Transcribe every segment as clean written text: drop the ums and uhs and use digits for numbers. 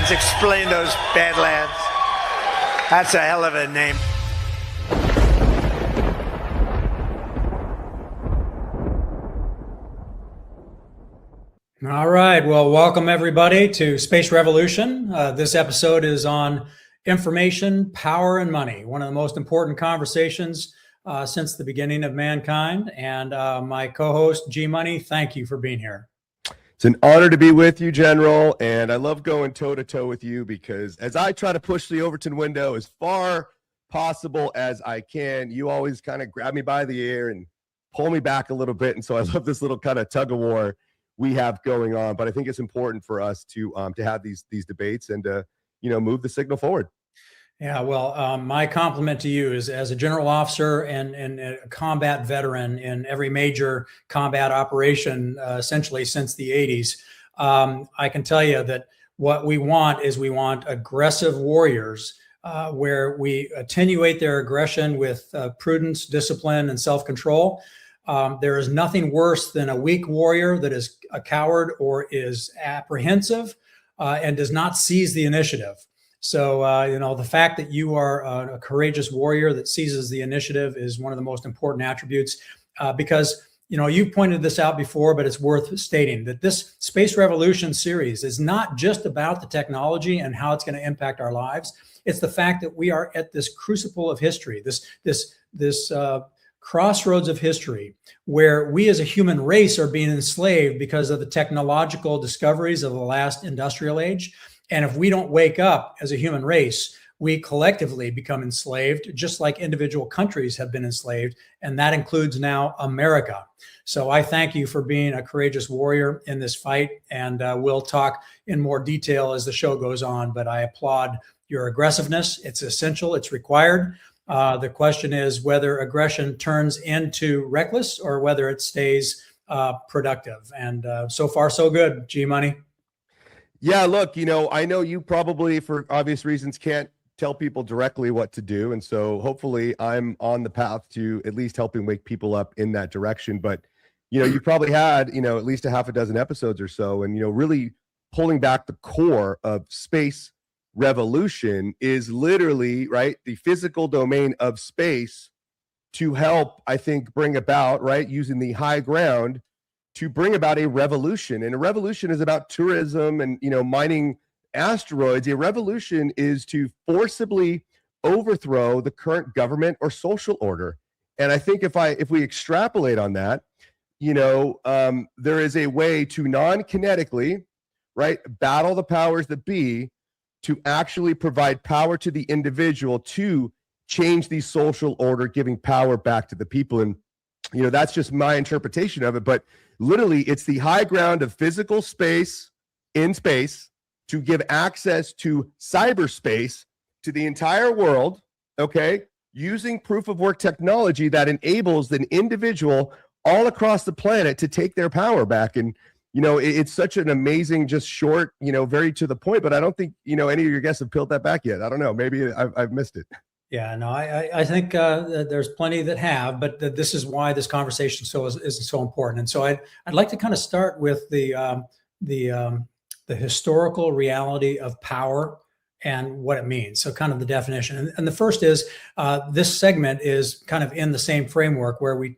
Badlands. Explain those Badlands. That's a hell of a name. All right. Well, welcome everybody to Space Revolution. This episode is on information, power, and money. One of the most important conversations since the beginning of mankind. And my co-host, GMoney, thank you for being here. It's an honor to be with you, General. And I love going toe-to-toe with you because as I try to push the Overton window as far possible as I can, you always kind of grab me by the ear and pull me back a little bit. And so I love this little kind of tug of war we have going on, but I think it's important for us to have these debates and move the signal forward. Yeah, well, my compliment to you is as a general officer and a combat veteran in every major combat operation, essentially since the 80s. I can tell you that what we want is aggressive warriors where we attenuate their aggression with prudence, discipline, and self-control. There is nothing worse than a weak warrior that is a coward or is apprehensive and does not seize the initiative. So, the fact that you are a courageous warrior that seizes the initiative is one of the most important attributes because, you've pointed this out before, but it's worth stating that this Space Revolution series is not just about the technology and how it's going to impact our lives. It's the fact that we are at this crucible of history, this crossroads of history where we as a human race are being enslaved because of the technological discoveries of the last industrial age. And if we don't wake up as a human race, we collectively become enslaved, just like individual countries have been enslaved. And that includes now America. So I thank you for being a courageous warrior in this fight. And we'll talk in more detail as the show goes on. But I applaud your aggressiveness. It's essential. It's required. The question is whether aggression turns into reckless or whether it stays productive. And so far, so good, G-Money. Yeah, look, I know you probably, for obvious reasons, can't tell people directly what to do. And so hopefully I'm on the path to at least helping wake people up in that direction. But, you probably had, at least a half a dozen episodes or so. And, really pulling back the core of space revolution is literally, right, the physical domain of space to help, I think, bring about, right, using the high ground to bring about a revolution. And a revolution is about tourism and, mining asteroids. A revolution is to forcibly overthrow the current government or social order. And I think if we extrapolate on that, there is a way to non-kinetically, right, battle the powers that be to actually provide power to the individual to change the social order, giving power back to the people. And, that's just my interpretation of it. But literally, it's the high ground of physical space in space to give access to cyberspace to the entire world, okay, using proof of work technology that enables an individual all across the planet to take their power back. And, it's such an amazing, just short, very to the point, but I don't think, any of your guests have peeled that back yet. I don't know. Maybe I've missed it. Yeah, no, I think there's plenty that have, but this is why this conversation is so important. And so I'd like to kind of start with the historical reality of power and what it means. So kind of the definition. And the first is this segment is kind of in the same framework where we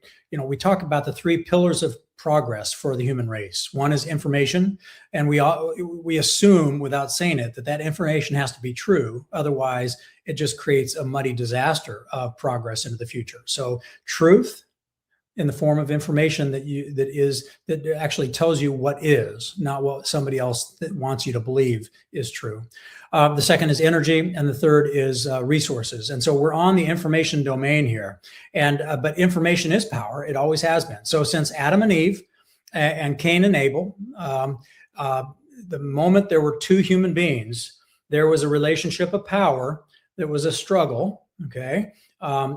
talk about the three pillars of progress for the human race. One is information, and we assume without saying it that information has to be true. Otherwise, it just creates a muddy disaster of progress into the future. So truth in the form of information that actually tells you what is, not what somebody else that wants you to believe is true. The second is energy, and the third is resources. And so we're on the information domain here. And but information is power; it always has been. So since Adam and Eve and Cain and Abel, the moment there were two human beings, there was a relationship of power. There was a struggle. Okay.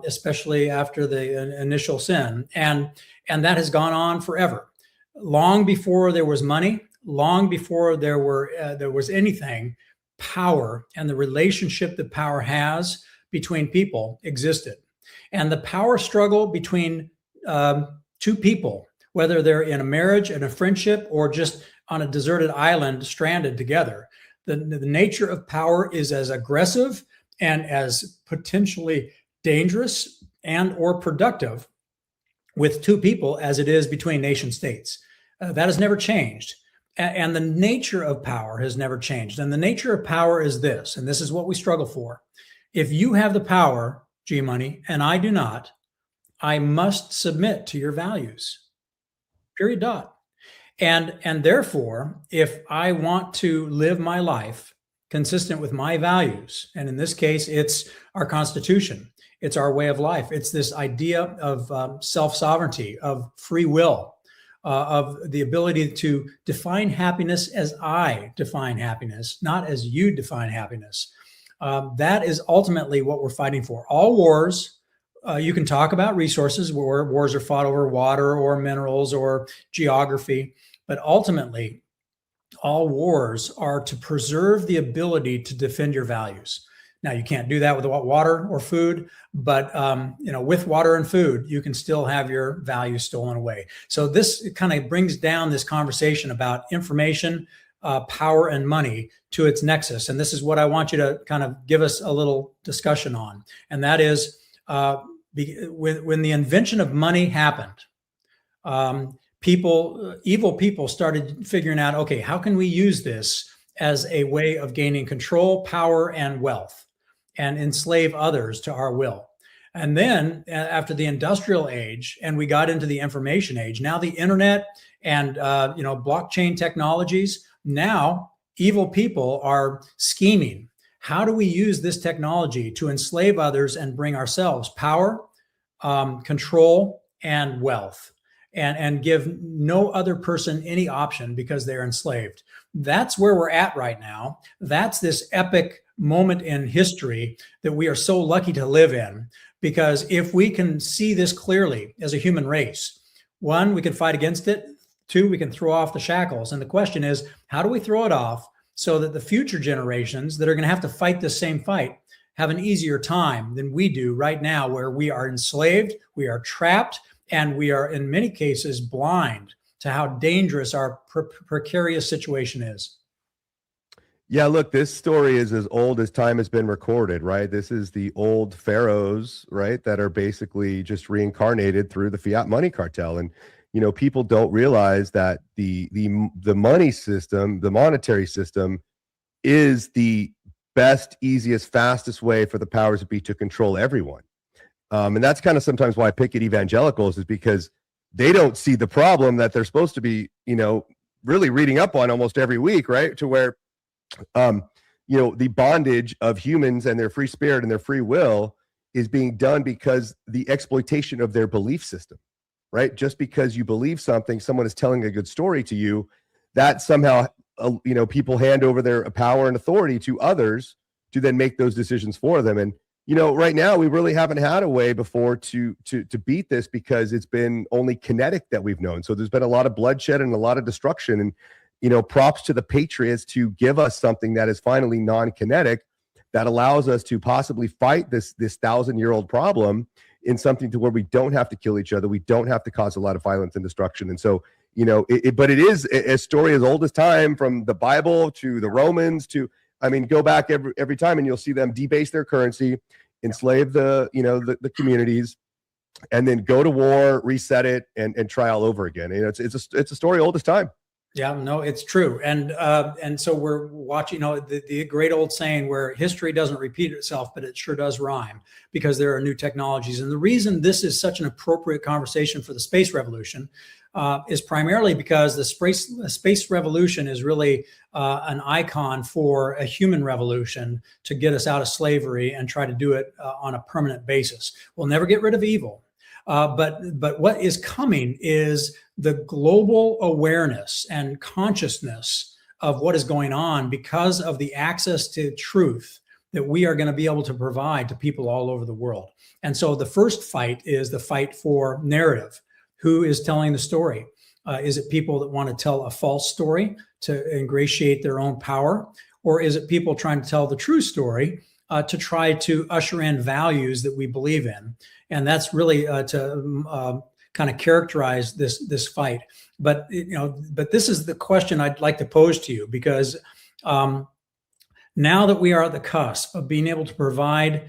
Especially after the initial sin. And that has gone on forever. Long before there was money, long before there was anything, power and the relationship that power has between people existed. And the power struggle between two people, whether they're in a marriage and a friendship or just on a deserted island stranded together, The nature of power is as aggressive and as potentially dangerous and or productive with two people as it is between nation states. That has never changed. And the nature of power has never changed. And the nature of power is this, and this is what we struggle for. If you have the power, G-Money, and I do not, I must submit to your values. Period. Dot. And therefore, if I want to live my life consistent with my values, and in this case, it's our Constitution, it's our way of life, it's this idea of self-sovereignty, of free will, of the ability to define happiness as I define happiness, not as you define happiness. That is ultimately what we're fighting for. All wars, you can talk about resources where wars are fought over water or minerals or geography, but ultimately, all wars are to preserve the ability to defend your values. Now, you can't do that with water or food, but with water and food, you can still have your values stolen away. So this kind of brings down this conversation about information, power, and money to its nexus. And this is what I want you to kind of give us a little discussion on. And that is, when the invention of money happened, evil people started figuring out, okay, how can we use this as a way of gaining control, power, and wealth, and enslave others to our will? And then after the industrial age, and we got into the information age, now the internet and blockchain technologies, now evil people are scheming. How do we use this technology to enslave others and bring ourselves power, control, and wealth? And give no other person any option because they're enslaved. That's where we're at right now. That's this epic moment in history that we are so lucky to live in, because if we can see this clearly as a human race, one, we can fight against it. Two, we can throw off the shackles. And the question is, how do we throw it off so that the future generations that are going to have to fight this same fight have an easier time than we do right now, where we are enslaved, we are trapped, and we are, in many cases, blind to how dangerous our precarious situation is. Yeah, look, this story is as old as time has been recorded, right? This is the old pharaohs, right, that are basically just reincarnated through the fiat money cartel. And people don't realize that the money system, the monetary system, is the best, easiest, fastest way for the powers that be to control everyone. And that's kind of sometimes why I pick at evangelicals, is because they don't see the problem that they're supposed to be, really reading up on almost every week, right? To where, the bondage of humans and their free spirit and their free will is being done because the exploitation of their belief system, right? Just because you believe something, someone is telling a good story to you, that somehow, people hand over their power and authority to others to then make those decisions for them. And right now we really haven't had a way before to beat this, because it's been only kinetic that we've known. So there's been a lot of bloodshed and a lot of destruction. And props to the patriots to give us something that is finally non-kinetic, that allows us to possibly fight this 1,000-year-old problem in something to where we don't have to kill each other, we don't have to cause a lot of violence and destruction. And so but it is a story as old as time, from the Bible to the Romans to, go back every time, and you'll see them debase their currency, enslave the communities, and then go to war, reset it, and try all over again. It's a story old as time. Yeah, no, it's true. And so we're watching, the great old saying where history doesn't repeat itself, but it sure does rhyme, because there are new technologies. And the reason this is such an appropriate conversation for the space revolution is primarily because the space revolution is really an icon for a human revolution to get us out of slavery and try to do it on a permanent basis. We'll never get rid of evil. But what is coming is the global awareness and consciousness of what is going on because of the access to truth that we are going to be able to provide to people all over the world. And so the first fight is the fight for narrative. Who is telling the story? Is it people that want to tell a false story to ingratiate their own power? Or is it people trying to tell the true story to try to usher in values that we believe in? And that's really to kind of characterize this fight. But this is the question I'd like to pose to you, because Now that we are at the cusp of being able to provide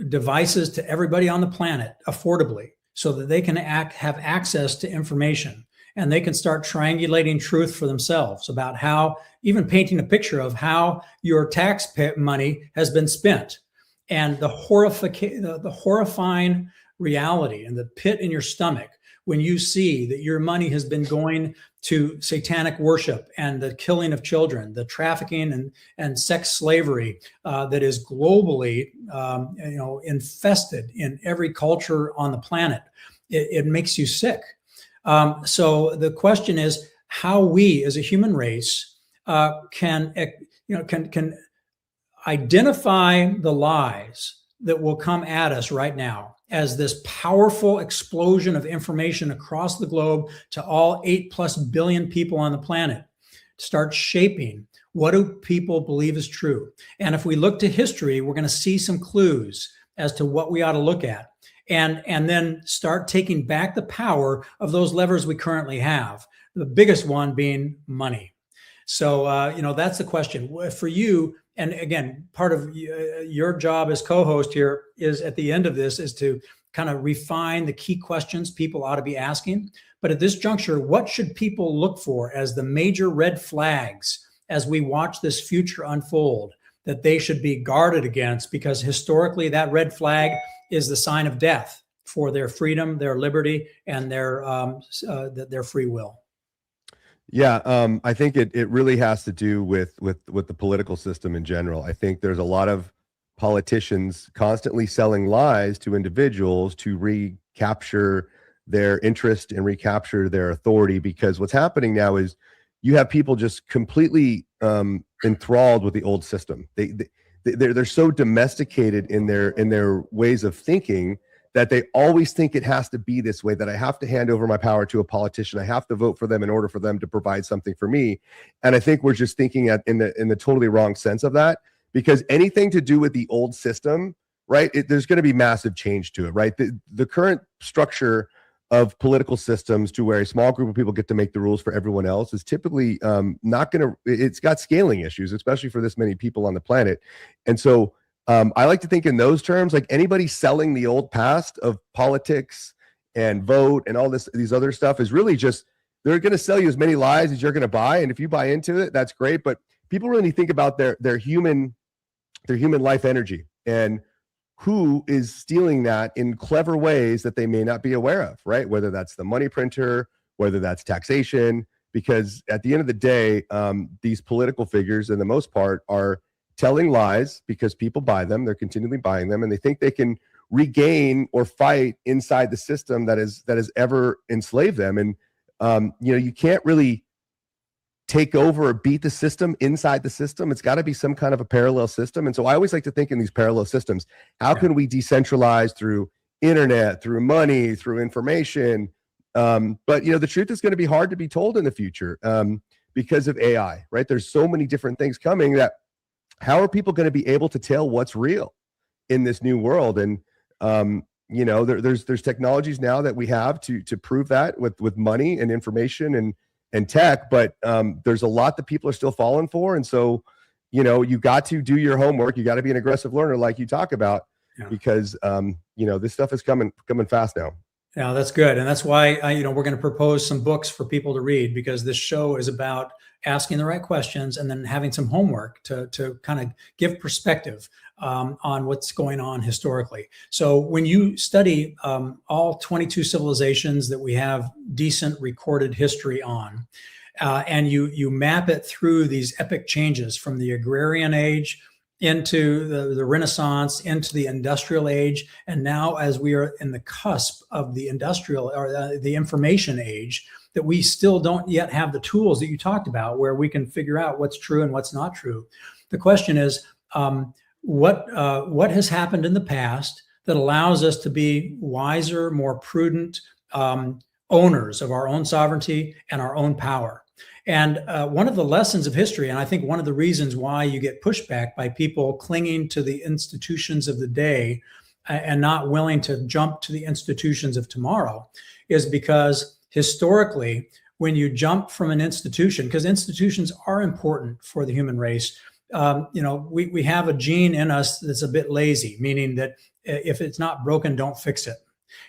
devices to everybody on the planet affordably so that they can have access to information, and they can start triangulating truth for themselves about how, even painting a picture of how your tax money has been spent, and the horrifying reality and the pit in your stomach when you see that your money has been going to satanic worship and the killing of children, the trafficking and sex slavery that is globally, infested in every culture on the planet. It makes you sick. So the question is how we, as a human race, can identify the lies that will come at us right now as this powerful explosion of information across the globe to all 8+ billion people on the planet start shaping what do people believe is true. And if we look to history, we're going to see some clues as to what we ought to look at, and then start taking back the power of those levers we currently have, the biggest one being money. So that's the question for you. And again, part of your job as co-host here is, at the end of this, is to kind of refine the key questions people ought to be asking. But at this juncture, what should people look for as the major red flags as we watch this future unfold that they should be guarded against? Because historically, that red flag is the sign of death for their freedom, their liberty, and their free will. Yeah, I think it really has to do with the political system in general. I think there's a lot of politicians constantly selling lies to individuals to recapture their interest and recapture their authority, because what's happening now is you have people just completely enthralled with the old system. They're so domesticated in their ways of thinking that they always think it has to be this way, that I have to hand over my power to a politician. I have to vote for them in order for them to provide something for me. And I think we're just thinking in the totally wrong sense of that, because anything to do with the old system, right? There's going to be massive change to it, right? The current structure of political systems, to where a small group of people get to make the rules for everyone else, is typically not going to, it's got scaling issues, especially for this many people on the planet. And so I like to think in those terms. Like, anybody selling the old past of politics and vote and all these other stuff is really just, they're going to sell you as many lies as you're going to buy. And if you buy into it, that's great. But people really think about their human life energy, and who is stealing that in clever ways that they may not be aware of, right? Whether that's the money printer, whether that's taxation, because at the end of the day, these political figures, in the most part, are telling lies because people buy them. They're continually buying them, and they think they can regain or fight inside the system that has ever enslaved them. And you can't really take over or beat the system inside the system. It's got to be some kind of a parallel system. And so I always like to think in these parallel systems. How can we decentralize through internet, through money, through information? But the truth is going to be hard to be told in the future because of AI, right? There's so many different things coming that, how are people going to be able to tell what's real in this new world? And there's technologies now that we have to prove that with money and information and tech, but there's a lot that people are still falling for. And so you got to do your homework. You got to be an aggressive learner, like you talk about, because this stuff is coming fast now. Yeah, that's good. And that's why we're going to propose some books for people to read, because this show is about asking the right questions and then having some homework to kind of give perspective on what's going on historically. So when you study all 22 civilizations that we have decent recorded history on, and you map it through these epic changes from the agrarian age into the Renaissance, into the industrial age, and now as we are in the cusp of the industrial or the information age, that we still don't yet have the tools that you talked about where we can figure out what's true and what's not true. The question is, what has happened in the past that allows us to be wiser, more prudent owners of our own sovereignty and our own power? And one of the lessons of history, and I think one of the reasons why you get pushback by people clinging to the institutions of the day and not willing to jump to the institutions of tomorrow, is because historically, when you jump from an institution, because institutions are important for the human race, we have a gene in us that's a bit lazy, meaning that if it's not broken, don't fix it.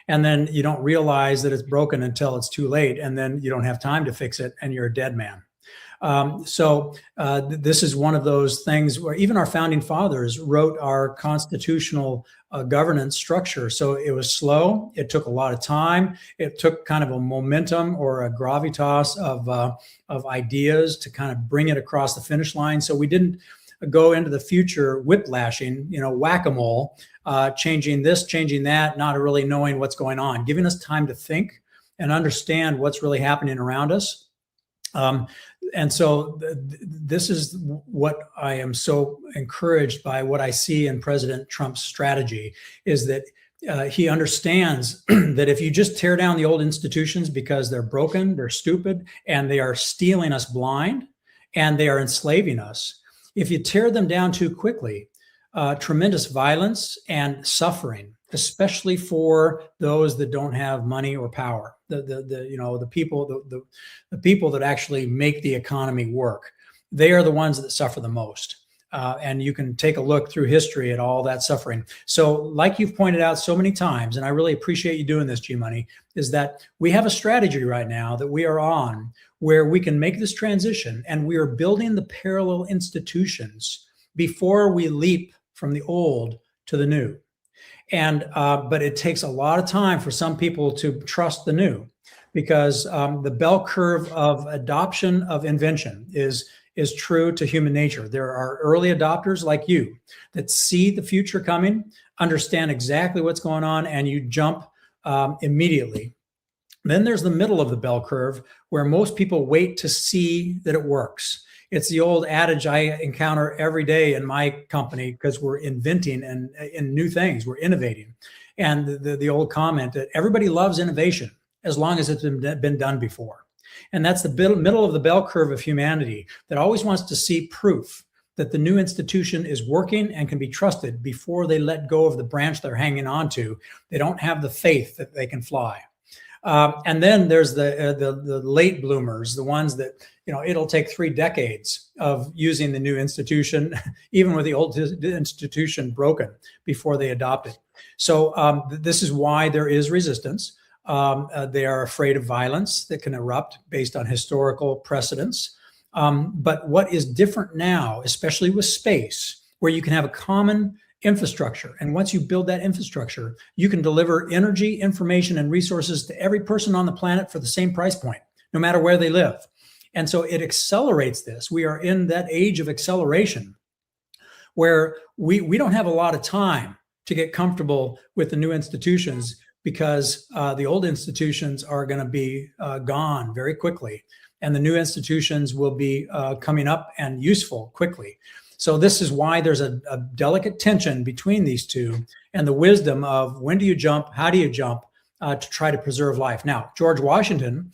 And then you don't realize that it's broken until it's too late. And then you don't have time to fix it and you're a dead man. This is one of those things where even our founding fathers wrote our constitutional governance structure. So it was slow. It took a lot of time. It took kind of a momentum or a gravitas of ideas to kind of bring it across the finish line. So we didn't go into the future whiplashing, whack-a-mole, changing this, changing that, not really knowing what's going on, giving us time to think and understand what's really happening around us. And so this is what I am so encouraged by what I see in President Trump's strategy is that he understands that if you just tear down the old institutions because they're broken, they're stupid, and they are stealing us blind, and they are enslaving us, if you tear them down too quickly, tremendous violence and suffering, especially for those that don't have money or power, the people that actually make the economy work. They are the ones that suffer the most. And you can take a look through history at all that suffering. So like you've pointed out so many times, and I really appreciate you doing this, G-Money, is that we have a strategy right now that we are on where we can make this transition, and we are building the parallel institutions before we leap from the old to the new. And but it takes a lot of time for some people to trust the new, because the bell curve of adoption of invention is true to human nature. There are early adopters like you that see the future coming, understand exactly what's going on, and you jump immediately. Then there's the middle of the bell curve where most people wait to see that it works. It's the old adage I encounter every day in my company because we're inventing and in new things, we're innovating. And the old comment that everybody loves innovation as long as it's been done before. And that's the middle of the bell curve of humanity that always wants to see proof that the new institution is working and can be trusted before they let go of the branch they're hanging on to. They don't have the faith that they can fly. And then there's the late bloomers, the ones that, it'll take 3 decades of using the new institution, even with the old institution broken, before they adopt it. So this is why there is resistance. They are afraid of violence that can erupt based on historical precedents. But what is different now, especially with space, where you can have a common infrastructure. And once you build that infrastructure, you can deliver energy, information, and resources to every person on the planet for the same price point, no matter where they live. And so it accelerates this. We are in that age of acceleration where we don't have a lot of time to get comfortable with the new institutions, because the old institutions are going to be gone very quickly, and the new institutions will be coming up and useful quickly. So this is why there's a delicate tension between these two, and the wisdom of when do you jump, how do you jump to try to preserve life. Now, George Washington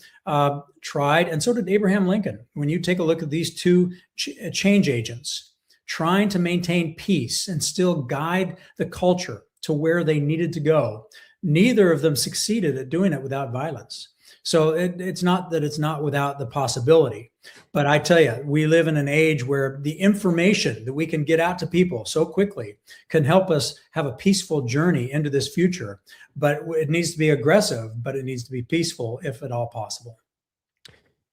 tried, and so did Abraham Lincoln. When you take a look at these two change agents trying to maintain peace and still guide the culture to where they needed to go, neither of them succeeded at doing it without violence. So it's not that it's not without the possibility, but I tell you, we live in an age where the information that we can get out to people so quickly can help us have a peaceful journey into this future. But it needs to be aggressive, but it needs to be peaceful if at all possible.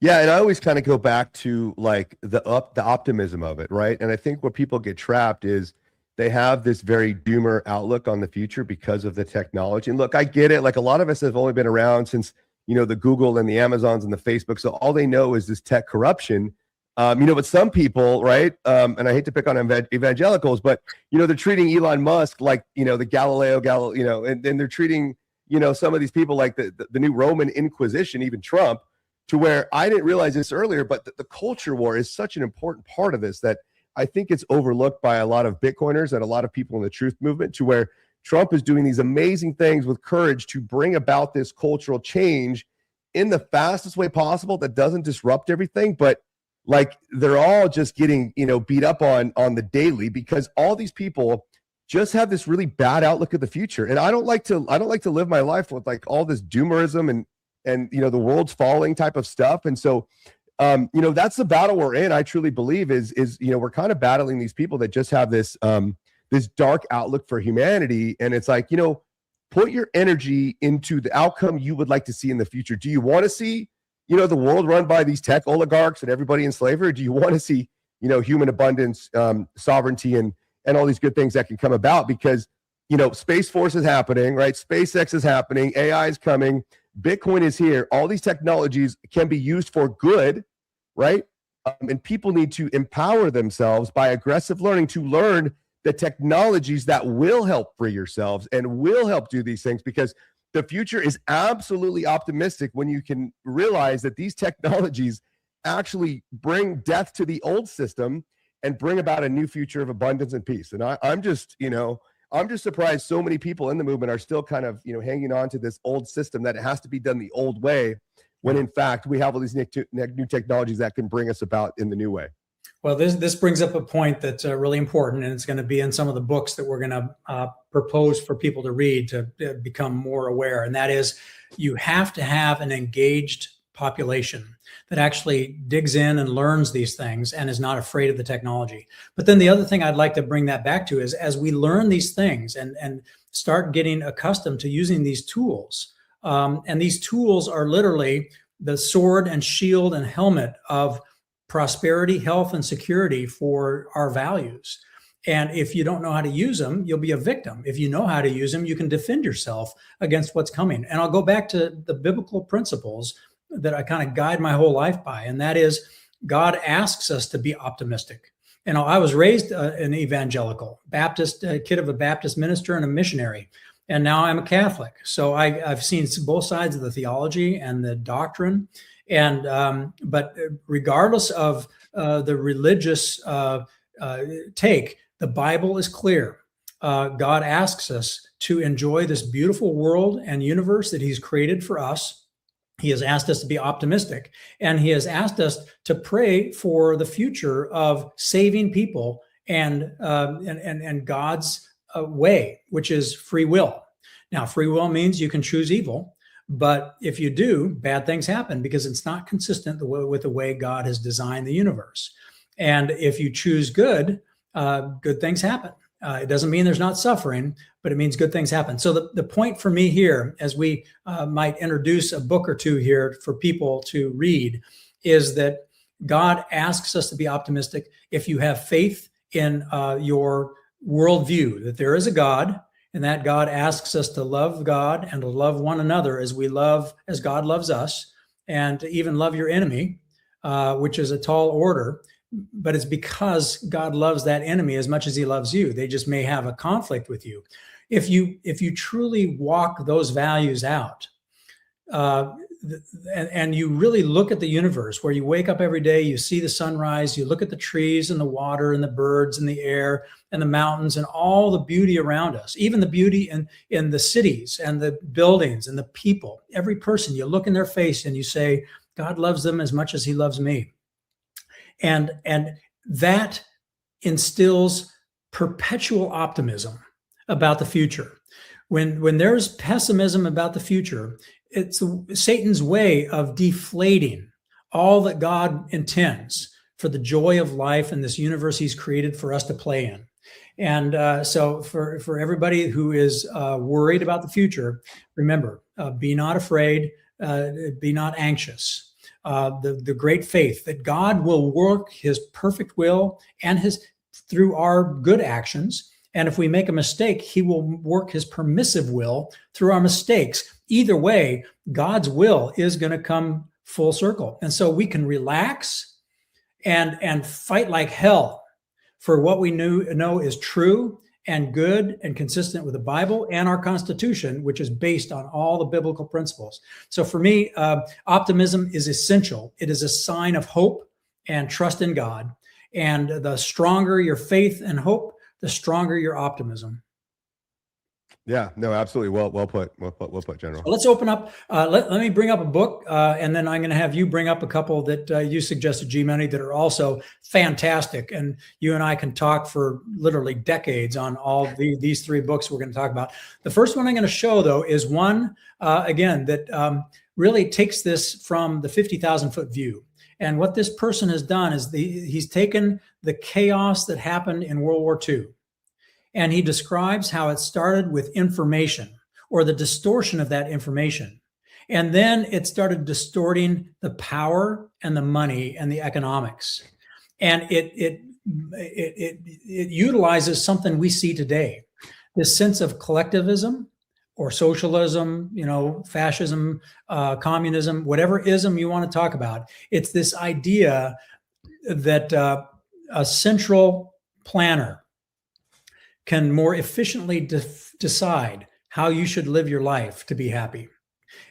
Yeah, and I always kind of go back to like the optimism of it, right? And I think where people get trapped is they have this very doomer outlook on the future because of the technology. And look, I get it. Like a lot of us have only been around since, the Google and the Amazons and the Facebook. So all they know is this tech corruption. But some people, right? And I hate to pick on evangelicals, but, they're treating Elon Musk like, the Galileo, and they're treating, some of these people like the new Roman Inquisition, even Trump, to where I didn't realize this earlier, but the culture war is such an important part of this that I think it's overlooked by a lot of Bitcoiners and a lot of people in the truth movement, to where Trump is doing these amazing things with courage to bring about this cultural change in the fastest way possible that doesn't disrupt everything. But like they're all just getting, beat up on the daily, because all these people just have this really bad outlook of the future. And I don't like to live my life with like all this doomerism and the world's falling type of stuff. And so That's the battle we're in. I truly believe is we're kind of battling these people that just have this dark outlook for humanity. And it's like, put your energy into the outcome you would like to see in the future. Do you want to see, the world run by these tech oligarchs and everybody in slavery? Or do you want to see, human abundance, sovereignty, and all these good things that can come about? Because, Space Force is happening, right? SpaceX is happening. AI is coming. Bitcoin is here. All these technologies can be used for good, right? And people need to empower themselves by aggressive learning to learn the technologies that will help free yourselves and will help do these things, because the future is absolutely optimistic when you can realize that these technologies actually bring death to the old system and bring about a new future of abundance and peace. And I'm just surprised so many people in the movement are still kind of, hanging on to this old system that it has to be done the old way, when in fact we have all these new technologies that can bring us about in the new way. Well, this brings up a point that's really important, and it's going to be in some of the books that we're going to propose for people to read to become more aware. And that is, you have to have an engaged population that actually digs in and learns these things and is not afraid of the technology. But then the other thing I'd like to bring that back to is, as we learn these things and start getting accustomed to using these tools, and these tools are literally the sword and shield and helmet of prosperity, health, and security for our values. And if you don't know how to use them, you'll be a victim. If you know how to use them, you can defend yourself against what's coming. And I'll go back to the biblical principles that I kind of guide my whole life by. And that is, God asks us to be optimistic. And I was raised an evangelical Baptist, kid of a Baptist minister and a missionary. And now I'm a Catholic. So I've seen both sides of the theology and the doctrine. And but regardless of the religious take, the Bible is clear. God asks us to enjoy this beautiful world and universe that He's created for us. He has asked us to be optimistic, and He has asked us to pray for the future of saving people and God's way, which is free will. Now, free will means you can choose evil. But if you do, bad things happen because it's not consistent with the way God has designed the universe. And if you choose good, good things happen. It doesn't mean there's not suffering, but it means good things happen. So the point for me here, as we might introduce a book or two here for people to read, is that God asks us to be optimistic. If you have faith in your worldview, that there is a God, and that God asks us to love God and to love one another as God loves us, and to even love your enemy, which is a tall order. But it's because God loves that enemy as much as He loves you. They just may have a conflict with you. If you truly walk those values out, and you really look at the universe, where you wake up every day, you see the sunrise, you look at the trees and the water and the birds and the air and the mountains and all the beauty around us, even the beauty in the cities and the buildings and the people, every person, you look in their face and you say, God loves them as much as He loves me. And that instills perpetual optimism about the future. When there's pessimism about the future, it's Satan's way of deflating all that God intends for the joy of life in this universe He's created for us to play in. And so for everybody who is worried about the future, remember, be not afraid, be not anxious. The great faith that God will work His perfect will and through our good actions. And if we make a mistake, He will work His permissive will through our mistakes. Either way, God's will is going to come full circle. And so we can relax and fight like hell for what we know is true and good and consistent with the Bible and our Constitution, which is based on all the biblical principles. So for me, optimism is essential. It is a sign of hope and trust in God. And the stronger your faith and hope, the stronger your optimism. Yeah, no, absolutely. Well put, General. So let's open up. Let me bring up a book, and then I'm going to have you bring up a couple that you suggested, GMoney, that are also fantastic. And you and I can talk for literally decades on all these three books we're going to talk about. The first one I'm going to show, though, is one, again, that really takes this from the 50,000 foot view. And what this person has done is he's taken the chaos that happened in World War II, and he describes how it started with information, or the distortion of that information. And then it started distorting the power and the money and the economics. And it utilizes something we see today, this sense of collectivism or socialism, fascism, communism, whatever ism you want to talk about. It's this idea that a central planner can more efficiently decide how you should live your life to be happy.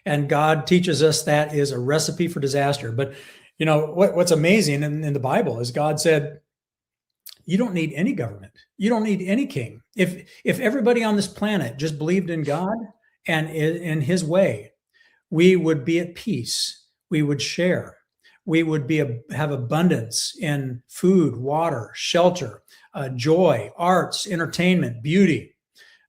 And God teaches us that is a recipe for disaster. But what's amazing in the Bible is God said, you don't need any government. You don't need any king. If everybody on this planet just believed in God and in his way, we would be at peace. We would share. We would have abundance in food, water, shelter, joy, arts, entertainment, beauty.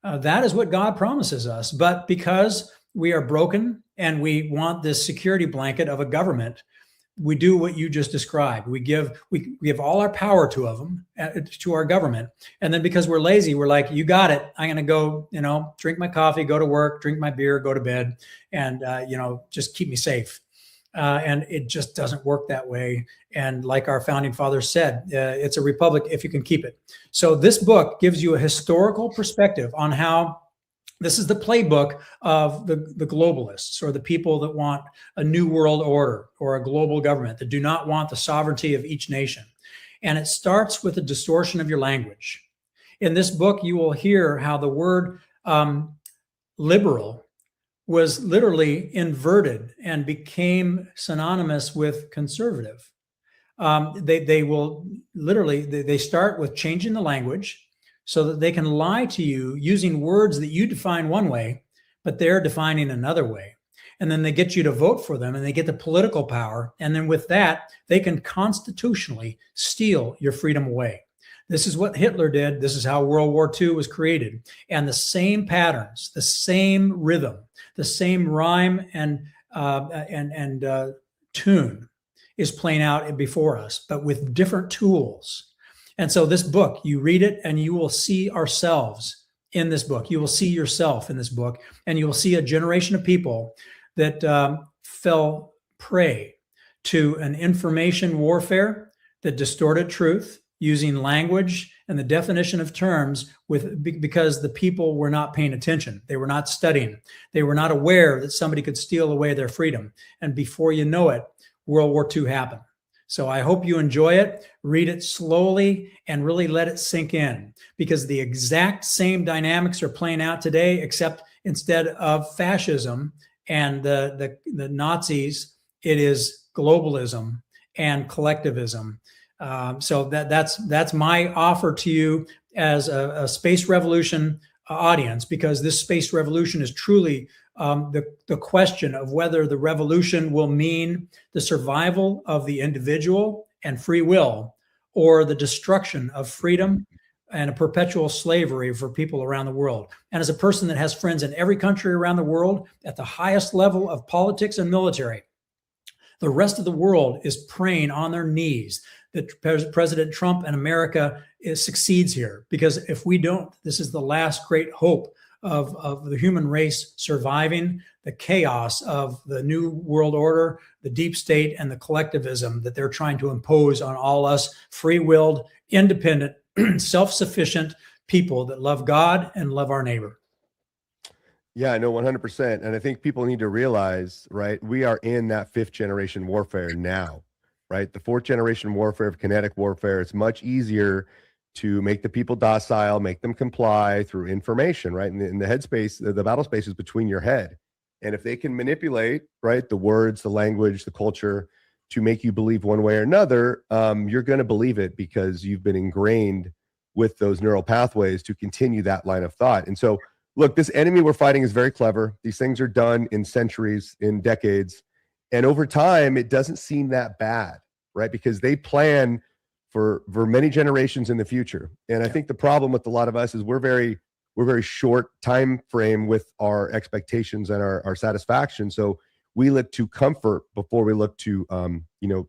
That is what God promises us. But because we are broken and we want this security blanket of a government, we do what you just described. We give all our power to our government. And then because we're lazy, we're like, you got it. I'm going to go, drink my coffee, go to work, drink my beer, go to bed, and, just keep me safe. And it just doesn't work that way. And like our founding fathers said, it's a republic if you can keep it. So this book gives you a historical perspective on how this is the playbook of the globalists, or the people that want a new world order or a global government, that do not want the sovereignty of each nation. And it starts with a distortion of your language. In this book, you will hear how the word liberal was literally inverted and became synonymous with conservative. They will literally, they start with changing the language so that they can lie to you using words that you define one way, but they're defining another way. And then they get you to vote for them, and they get the political power. And then with that, they can constitutionally steal your freedom away. This is what Hitler did. This is how World War II was created. And the same patterns, the same rhythm, the same rhyme and tune is playing out before us, but with different tools. And so this book, you read it and you will see ourselves in this book. You will see yourself in this book, and you will see a generation of people that fell prey to an information warfare that distorted truth using language and the definition of terms because the people were not paying attention. They were not studying. They were not aware that somebody could steal away their freedom. And before you know it, World War II happened. So I hope you enjoy it, read it slowly, and really let it sink in, because the exact same dynamics are playing out today, except instead of fascism and the Nazis, it is globalism and collectivism. So that's my offer to you as a space revolution audience, because this space revolution is truly the question of whether the revolution will mean the survival of the individual and free will, or the destruction of freedom and a perpetual slavery for people around the world. And as a person that has friends in every country around the world at the highest level of politics and military, the rest of the world is praying on their knees that President Trump and America succeeds here. Because if we don't, this is the last great hope of the human race surviving the chaos of the new world order, the deep state, and the collectivism that they're trying to impose on all us free-willed, independent, self-sufficient people that love God and love our neighbor. Yeah, no, 100%. And I think people need to realize, right, we are in that 5th generation warfare now, right? The 4th generation warfare of kinetic warfare, it's much easier to make the people docile, make them comply through information, right? And in the headspace, the battle space is between your head. And if they can manipulate, right, the words, the language, the culture to make you believe one way or another, you're going to believe it because you've been ingrained with those neural pathways to continue that line of thought. And so, look, this enemy we're fighting is very clever. These things are done in centuries, in decades. And over time, it doesn't seem that bad, right? Because they plan for many generations in the future. And I think the problem with a lot of us is we're very short time frame with our expectations and our satisfaction. So we look to comfort before we look to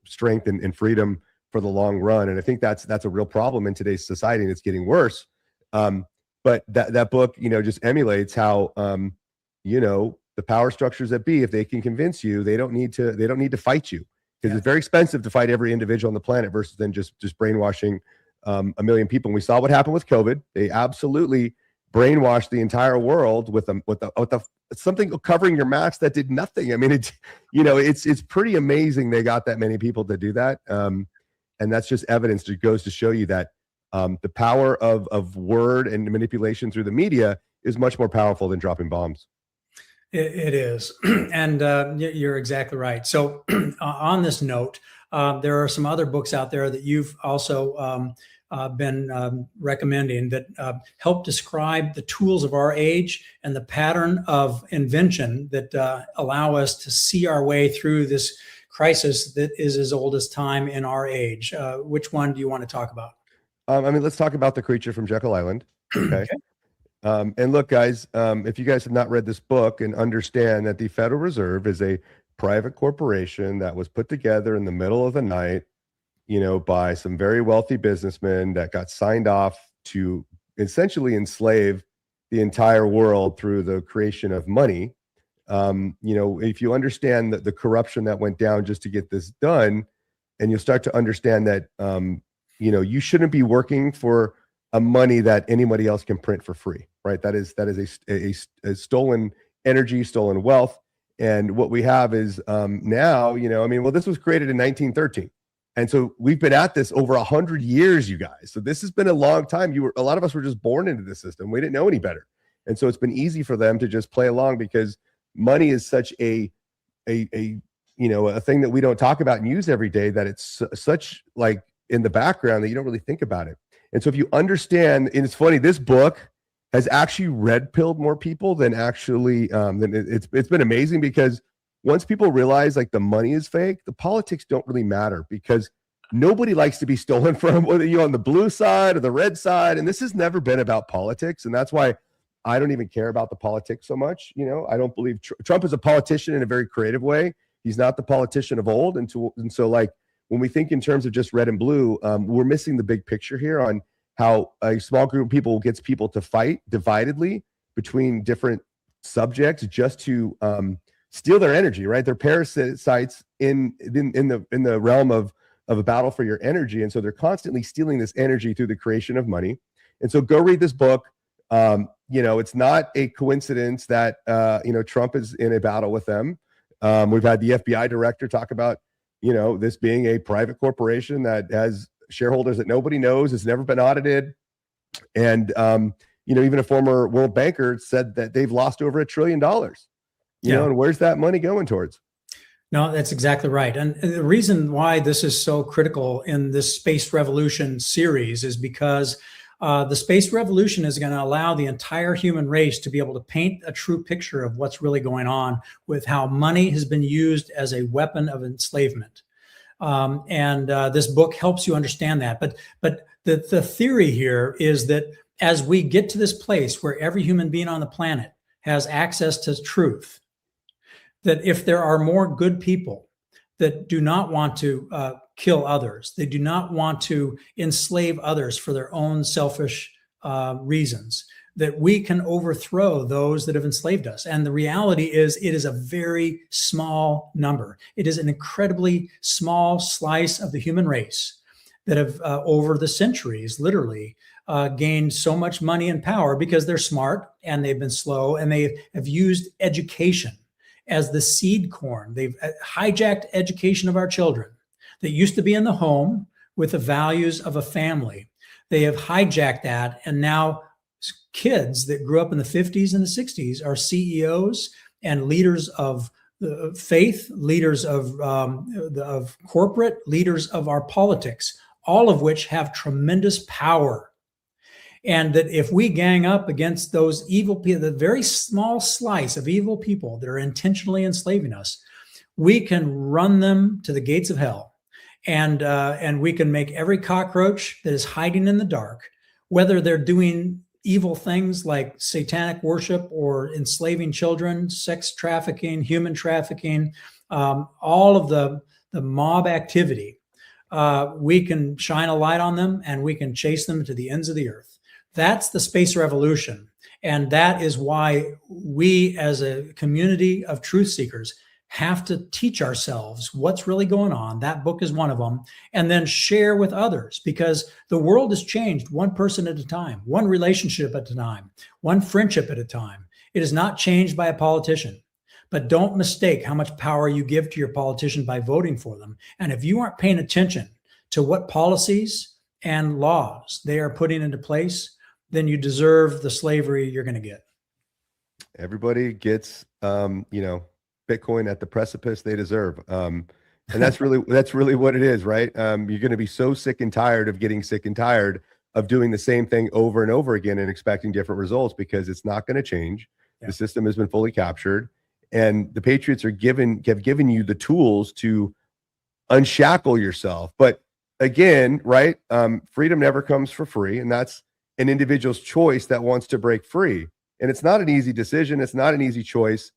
strength and freedom for the long run. And I think that's a real problem in today's society, and it's getting worse. But that book, just emulates how the power structures that be, if they can convince you, they don't need to fight you, because it's very expensive to fight every individual on the planet versus then just brainwashing a million people. And we saw what happened with COVID. They absolutely brainwashed the entire world with something covering your mask that did nothing. I mean, it's pretty amazing they got that many people to do that. And that's just evidence that goes to show you that the power of word and manipulation through the media is much more powerful than dropping bombs. It is. And you're exactly right. So on this note, there are some other books out there that you've also been recommending that help describe the tools of our age and the pattern of invention that allow us to see our way through this crisis that is as old as time in our age. Which one do you want to talk about? Let's talk about The Creature from Jekyll Island. Okay. And look, guys, if you guys have not read this book and understand that the Federal Reserve is a private corporation that was put together in the middle of the night, by some very wealthy businessmen that got signed off to essentially enslave the entire world through the creation of money. If you understand the corruption that went down just to get this done, and you'll start to understand that, you shouldn't be working for a money that anybody else can print for free, right? That is a stolen energy, stolen wealth. And what we have is now, this was created in 1913. And so we've been at this over 100 years, you guys. So this has been a long time. A lot of us were just born into this system. We didn't know any better. And so it's been easy for them to just play along, because money is such a thing that we don't talk about and use every day, that it's such like in the background that you don't really think about it. And so if you understand, and it's funny, this book has actually red-pilled more people than actually, it's been amazing, because once people realize like the money is fake, the politics don't really matter, because nobody likes to be stolen from, whether you're on the blue side or the red side. And this has never been about politics. And that's why I don't even care about the politics so much. I don't believe Trump is a politician in a very creative way. He's not the politician of old. And so like, when we think in terms of just red and blue, we're missing the big picture here on how a small group of people gets people to fight dividedly between different subjects just to steal their energy, right? They're parasites in the realm of a battle for your energy. And so they're constantly stealing this energy through the creation of money. And so go read this book. It's not a coincidence that, Trump is in a battle with them. We've had the FBI director talk about, this being a private corporation that has shareholders that nobody knows, has never been audited. And, even a former world banker said that they've lost over $1 trillion, and where's that money going towards? No, that's exactly right. And the reason why this is so critical in this Space Revolution series is because the Space Revolution is going to allow the entire human race to be able to paint a true picture of what's really going on with how money has been used as a weapon of enslavement. This book helps you understand that. But the theory here is that as we get to this place where every human being on the planet has access to truth, that if there are more good people that do not want to kill others, they do not want to enslave others for their own selfish reasons, that we can overthrow those that have enslaved us. And the reality is, it is a very small number. It is an incredibly small slice of the human race that have, over the centuries, literally gained so much money and power because they're smart and they've been slow, and they have used education as the seed corn. They've hijacked education of our children that used to be in the home with the values of a family. They have hijacked that, and now kids that grew up in the 50s and the 60s are CEOs and leaders of faith, leaders of corporate, leaders of our politics, all of which have tremendous power. And that if we gang up against those evil people, the very small slice of evil people that are intentionally enslaving us, we can run them to the gates of hell. And we can make every cockroach that is hiding in the dark, whether they're doing evil things like satanic worship or enslaving children, sex trafficking, human trafficking, all of the mob activity, we can shine a light on them and we can chase them to the ends of the earth. That's the space revolution. And that is why we as a community of truth seekers have to teach ourselves what's really going on. That book is one of them. And then share with others, because the world has changed one person at a time, one relationship at a time, one friendship at a time. It is not changed by a politician. But don't mistake how much power you give to your politician by voting for them. And if you aren't paying attention to what policies and laws they are putting into place, then you deserve the slavery you're going to get. Everybody gets, Bitcoin at the precipice they deserve. And that's really what it is, right? You're going to be so sick and tired of getting sick and tired of doing the same thing over and over again and expecting different results, because it's not going to change. Yeah. The system has been fully captured, and the Patriots have given you the tools to unshackle yourself. But again, right? Freedom never comes for free, and that's an individual's choice that wants to break free. And it's not an easy decision. It's not an easy choice.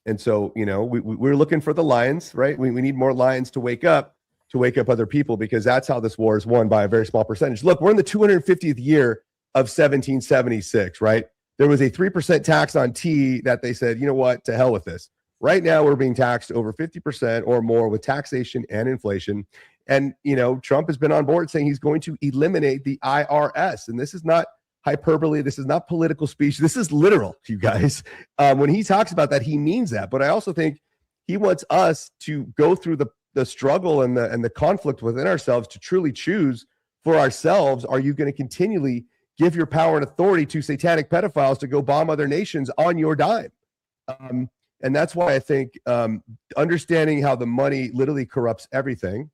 And so, we're looking for the lions, right? We need more lions to wake up other people, because that's how this war is won, by a very small percentage. Look, we're in the 250th year of 1776, right? There was a 3% tax on tea that they said, you know what, to hell with this. Right now, we're being taxed over 50% or more with taxation and inflation. And, Trump has been on board saying he's going to eliminate the IRS. And this is not hyperbole. This is not political speech. This is literal, you guys. When he talks about that, he means that. But I also think he wants us to go through the struggle and the conflict within ourselves to truly choose for ourselves. Are you going to continually give your power and authority to satanic pedophiles to go bomb other nations on your dime? And that's why I think understanding how the money literally corrupts everything,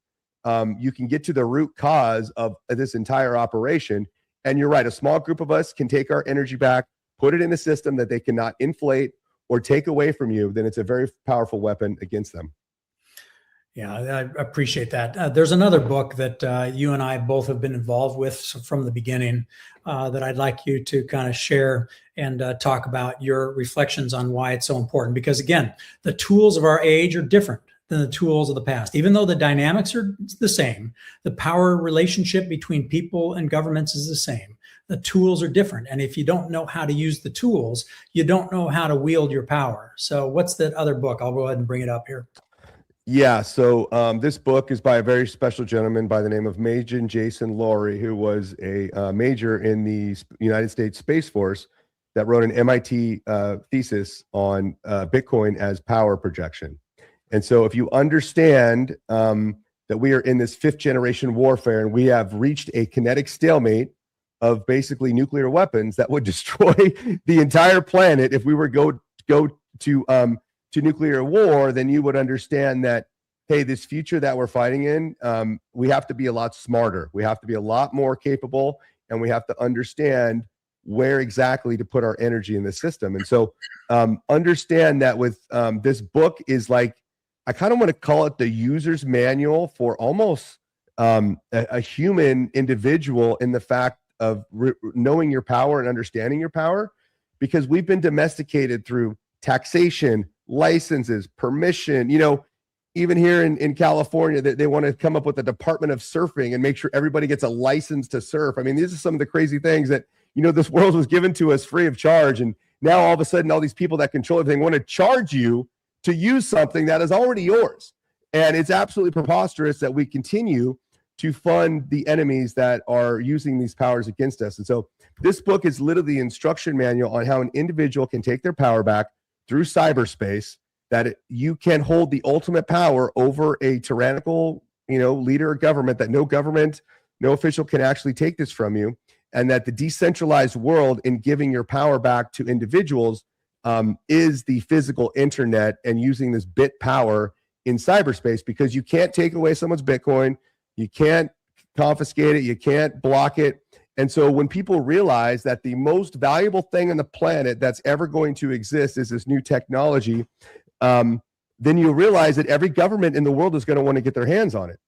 you can get to the root cause of this entire operation. And you're right, a small group of us can take our energy back, put it in a system that they cannot inflate or take away from you. Then it's a very powerful weapon against them. Yeah, I appreciate that. There's another book that you and I both have been involved with from the beginning that I'd like you to kind of share and talk about your reflections on why it's so important. Because again, the tools of our age are different than the tools of the past. Even though the dynamics are the same, the power relationship between people and governments is the same. The tools are different. And if you don't know how to use the tools, you don't know how to wield your power. So what's that other book? I'll go ahead and bring it up here. Yeah, so this book is by a very special gentleman by the name of Major Jason Laurie, who was a major in the United States Space Force that wrote an MIT thesis on Bitcoin as power projection. And so if you understand that we are in this 5th generation warfare and we have reached a kinetic stalemate of basically nuclear weapons that would destroy the entire planet if we were go to nuclear war, then you would understand that, hey, this future that we're fighting in, we have to be a lot smarter. We have to be a lot more capable, and we have to understand where exactly to put our energy in the system. And so understand that with this book is like, I kind of want to call it the user's manual for almost a human individual, in the fact of knowing your power and understanding your power, because we've been domesticated through taxation, licenses, permission. Even here in California, they want to come up with a Department of Surfing and make sure everybody gets a license to surf. I mean, these are some of the crazy things that, this world was given to us free of charge. And now all of a sudden, all these people that control everything want to charge you to use something that is already yours. And it's absolutely preposterous that we continue to fund the enemies that are using these powers against us. And so this book is literally the instruction manual on how an individual can take their power back through cyberspace, that you can hold the ultimate power over a tyrannical, leader or government, that no government, no official can actually take this from you. And that the decentralized world, in giving your power back to individuals, is the physical internet and using this bit power in cyberspace, because you can't take away someone's Bitcoin. You can't confiscate it. You can't block it. And so when people realize that the most valuable thing on the planet that's ever going to exist is this new technology, then you realize that every government in the world is going to want to get their hands on it.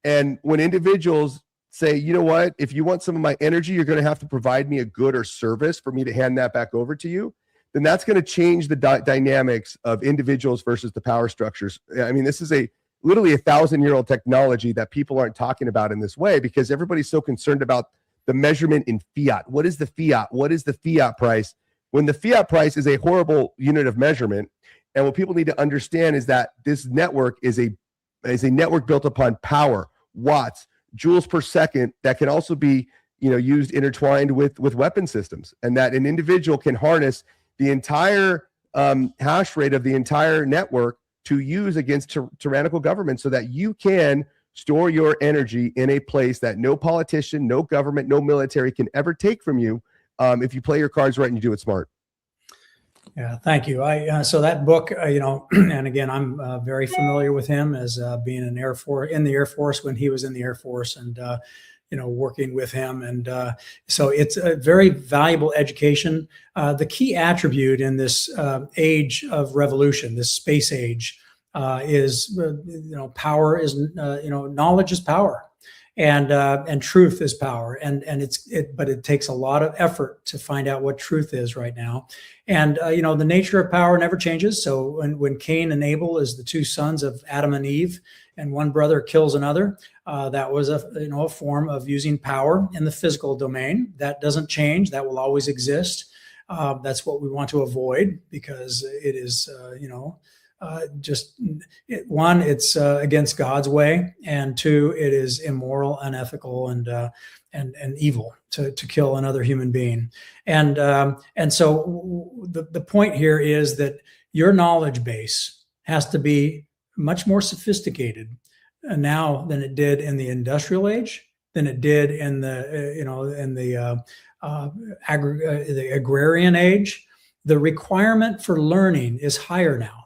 And when individuals say, you know what, if you want some of my energy, you're going to have to provide me a good or service for me to hand that back over to you, then that's going to change the dynamics of individuals versus the power structures. I mean, this is literally 1,000-year-old technology that people aren't talking about in this way because everybody's so concerned about the measurement in fiat. What is the fiat? What is the fiat price? When the fiat price is a horrible unit of measurement, and what people need to understand is that this network is a network built upon power, watts, joules per second, that can also be used intertwined with weapon systems, and that an individual can harness the entire hash rate of the entire network to use against tyrannical government, so that you can store your energy in a place that no politician, no government, no military can ever take from you if you play your cards right and you do it smart. Yeah, thank you. So that book, and again, I'm very familiar with him as being in the Air Force when he was in the Air Force, and working with him, and so it's a very valuable education. The key attribute in this age of revolution, this space age, is power is knowledge is power. And truth is power, but it takes a lot of effort to find out what truth is right now. And the nature of power never changes. So when Cain and Abel is the two sons of Adam and Eve, and one brother kills another, that was a form of using power in the physical domain. That doesn't change. That will always exist. That's what we want to avoid, because it is one, it's against God's way, and two, it is immoral, unethical, and evil to kill another human being. And so the point here is that your knowledge base has to be much more sophisticated now than it did in the industrial age, than it did in the agrarian age. The requirement for learning is higher now.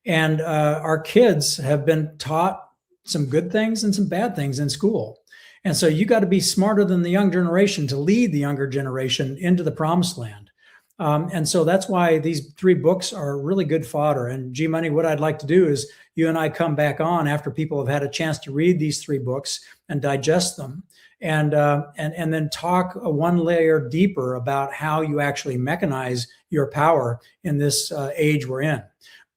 And our kids have been taught some good things and some bad things in school. And so you got to be smarter than the young generation to lead the younger generation into the promised land. And so that's why these 3 books are really good fodder. And GMoney, what I'd like to do is you and I come back on after people have had a chance to read these 3 books and digest them, and then talk one layer deeper about how you actually mechanize your power in this age we're in.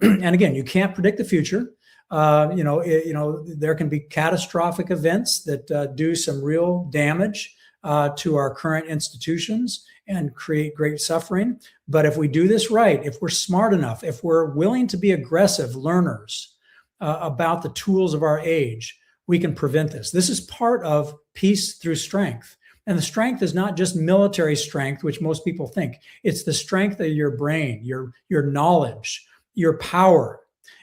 And again, you can't predict the future. There can be catastrophic events that do some real damage to our current institutions and create great suffering. But if we do this right, if we're smart enough, if we're willing to be aggressive learners about the tools of our age, we can prevent this. This is part of peace through strength. And the strength is not just military strength, which most people think. It's the strength of your brain, your knowledge, your power,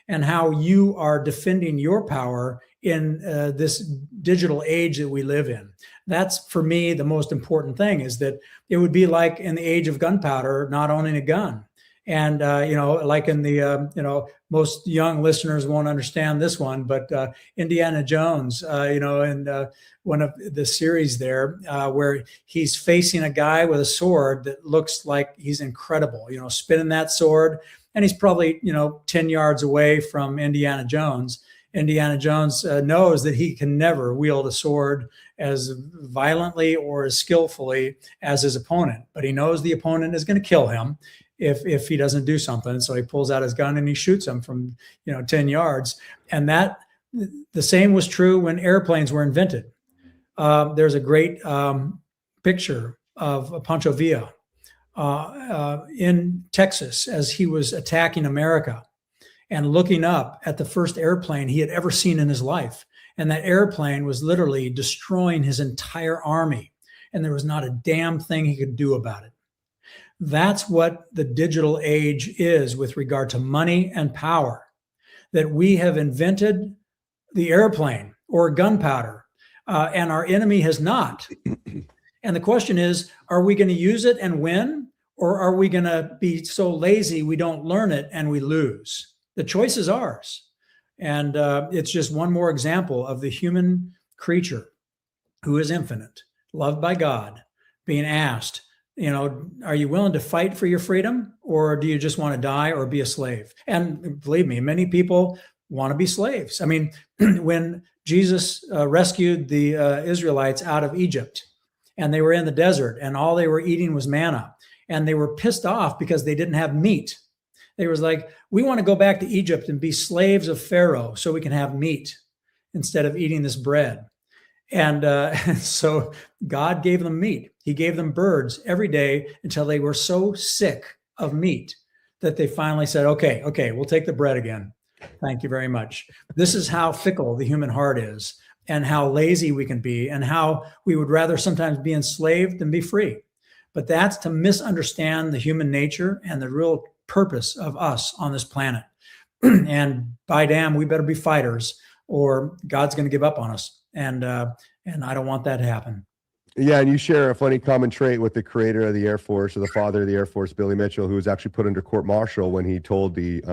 and how you are defending your power in this digital age that we live in. That's, for me, the most important thing, is that it would be like in the age of gunpowder, not owning a gun. And, like in the, most young listeners won't understand this one, but Indiana Jones, in one of the series there, where he's facing a guy with a sword that looks like he's incredible, spinning that sword. And he's probably, 10 yards away from Indiana Jones. Indiana Jones knows that he can never wield a sword as violently or as skillfully as his opponent, but he knows the opponent is going to kill him if he doesn't do something. So he pulls out his gun and he shoots him from 10 yards. And that the same was true when airplanes were invented. There's a great picture of Pancho Villa in Texas as he was attacking America and looking up at the first airplane he had ever seen in his life. And that airplane was literally destroying his entire army. And there was not a damn thing he could do about it. That's what the digital age is with regard to money and power, that we have invented the airplane or gunpowder, and our enemy has not. And the question is, are we going to use it and win, or are we going to be so lazy we don't learn it and we lose? The choice is ours. And it's just one more example of the human creature who is infinite, loved by God, being asked, are you willing to fight for your freedom, or do you just want to die or be a slave? And believe me, many people want to be slaves. I mean, when Jesus rescued the Israelites out of Egypt, and they were in the desert, and all they were eating was manna, and they were pissed off because they didn't have meat. They was like, we want to go back to Egypt and be slaves of Pharaoh so we can have meat instead of eating this bread. And so God gave them meat. He gave them birds every day until they were so sick of meat that they finally said, okay, we'll take the bread again. Thank you very much. This is how fickle the human heart is, and how lazy we can be, and how we would rather sometimes be enslaved than be free. But that's to misunderstand the human nature and the real purpose of us on this planet. And by damn, we better be fighters, or God's going to give up on us. And I don't want that to happen. Yeah, and you share a funny common trait with the creator of the Air Force, or the father of the Air Force, Billy Mitchell, who was actually put under court-martial when he told the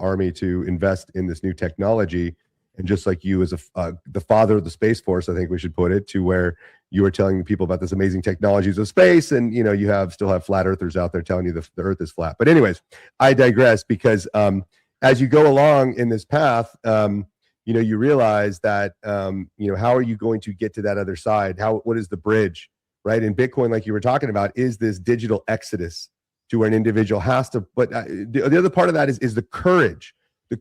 Army to invest in this new technology. And just like you, as the father of the Space Force, I think we should put it, to where you were telling people about this amazing technologies of space, and you still have flat earthers out there telling you the Earth is flat. But anyways, I digress, because as you go along in this path, you realize that, how are you going to get to that other side? What is the bridge, right? In Bitcoin, like you were talking about, is this digital exodus to where an individual has to, but the other part of that is the courage.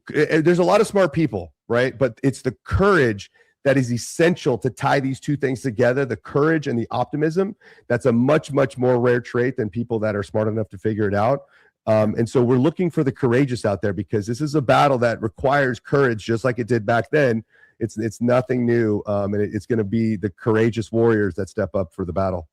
There's a lot of smart people, right? But it's the courage that is essential to tie these two things together, the courage and the optimism. That's a much, much more rare trait than people that are smart enough to figure it out. And so we're looking for the courageous out there, because this is a battle that requires courage, just like it did back then. It's nothing new. And it's going to be the courageous warriors that step up for the battle.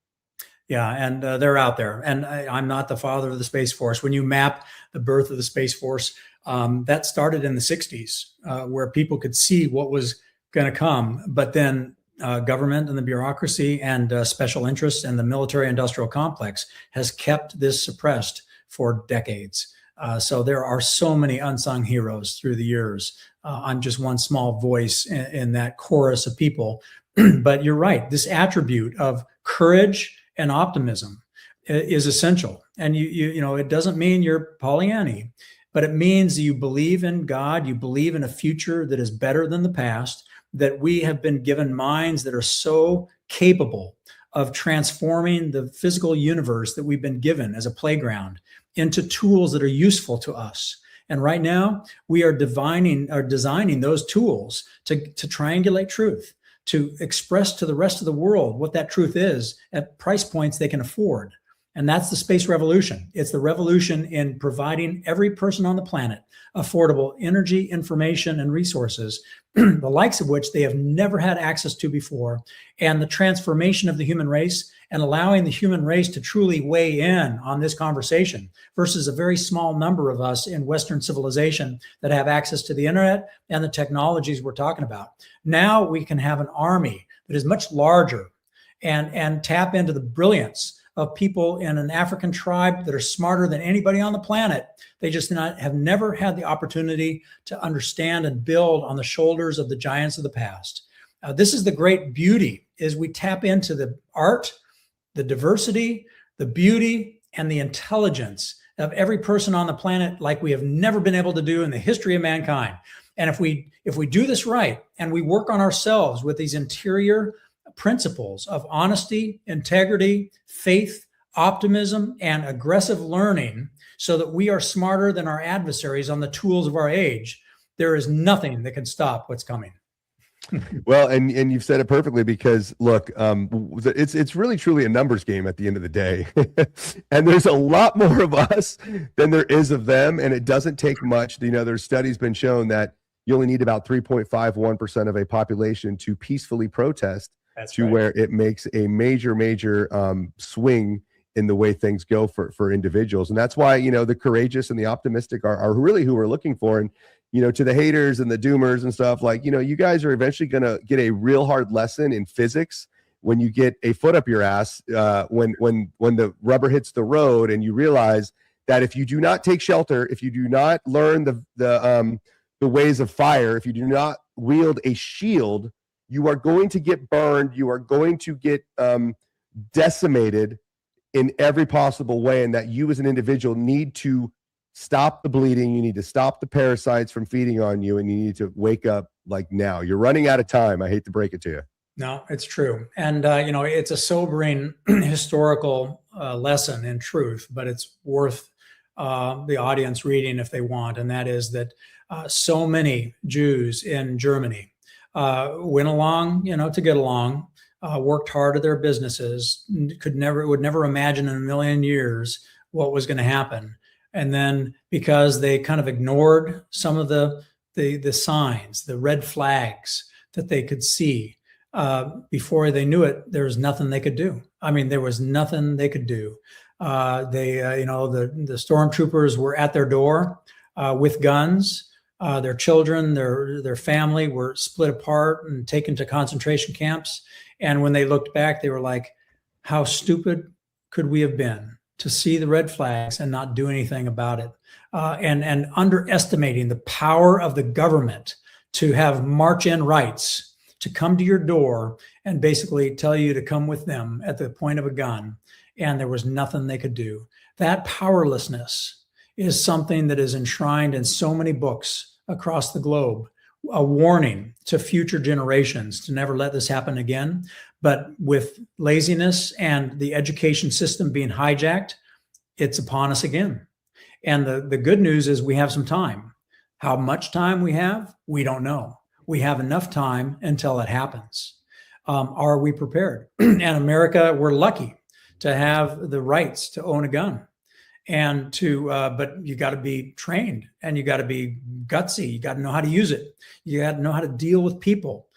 Yeah, and they're out there. And I'm not the father of the Space Force. When you map the birth of the Space Force, that started in the 60s, where people could see what was going to come. But then government and the bureaucracy and special interests and the military-industrial complex has kept this suppressed for decades. So there are so many unsung heroes through the years. I'm just one small voice in that chorus of people. But you're right. This attribute of courage and optimism is essential. And it doesn't mean you're Pollyanny, but it means you believe in God, you believe in a future that is better than the past, that we have been given minds that are so capable of transforming the physical universe that we've been given as a playground into tools that are useful to us. And right now, we are designing those tools to triangulate truth, to express to the rest of the world what that truth is at price points they can afford. And that's the space revolution. It's the revolution in providing every person on the planet affordable energy, information, and resources, the likes of which they have never had access to before, and the transformation of the human race, and allowing the human race to truly weigh in on this conversation versus a very small number of us in Western civilization that have access to the internet and the technologies we're talking about. Now we can have an army that is much larger and tap into the brilliance of people in an African tribe that are smarter than anybody on the planet. They just have never had the opportunity to understand and build on the shoulders of the giants of the past. This is the great beauty, is we tap into the art, the diversity, the beauty, and the intelligence of every person on the planet like we have never been able to do in the history of mankind. And if we do this right, and we work on ourselves with these interior principles of honesty, integrity, faith, optimism, and aggressive learning, so that we are smarter than our adversaries on the tools of our age, there is nothing that can stop what's coming. Well, and you've said it perfectly, because look, it's really truly a numbers game at the end of the day. And there's a lot more of us than there is of them, and it doesn't take much. There's studies been shown that you only need about 3.51% of a population to peacefully protest. That's to right. Where it makes a major swing in the way things go for individuals. And that's why, the courageous and the optimistic are really who we're looking for. And, to the haters and the doomers and stuff, like, you guys are eventually going to get a real hard lesson in physics when you get a foot up your ass, when the rubber hits the road, and you realize that if you do not take shelter, if you do not learn the ways of fire, if you do not wield a shield, you are going to get burned. You are going to get decimated in every possible way, and that you as an individual need to stop the bleeding. You need to stop the parasites from feeding on you, and you need to wake up like now. You're running out of time. I hate to break it to you. No, it's true. And, it's a sobering historical lesson in truth, but it's worth the audience reading if they want. And that is that so many Jews in Germany went along, to get along, worked hard at their businesses, would never imagine in a million years what was going to happen. And then because they kind of ignored some of the signs, the red flags that they could see, before they knew it, there was nothing they could do. I mean, there was nothing they could do. The stormtroopers were at their door with guns. Their children, their family were split apart and taken to concentration camps. And when they looked back, they were like, how stupid could we have been to see the red flags and not do anything about it? And underestimating the power of the government to have march-in rights, to come to your door and basically tell you to come with them at the point of a gun. And there was nothing they could do. That powerlessness is something that is enshrined in so many books across the globe, a warning to future generations to never let this happen again. But with laziness and the education system being hijacked, it's upon us again. And the good news is we have some time. How much time we have, we don't know. We have enough time until it happens. Are we prepared? And America, we're lucky to have the rights to own a gun, and but you got to be trained, and you got to be gutsy. You got to know how to use it. You got to know how to deal with people.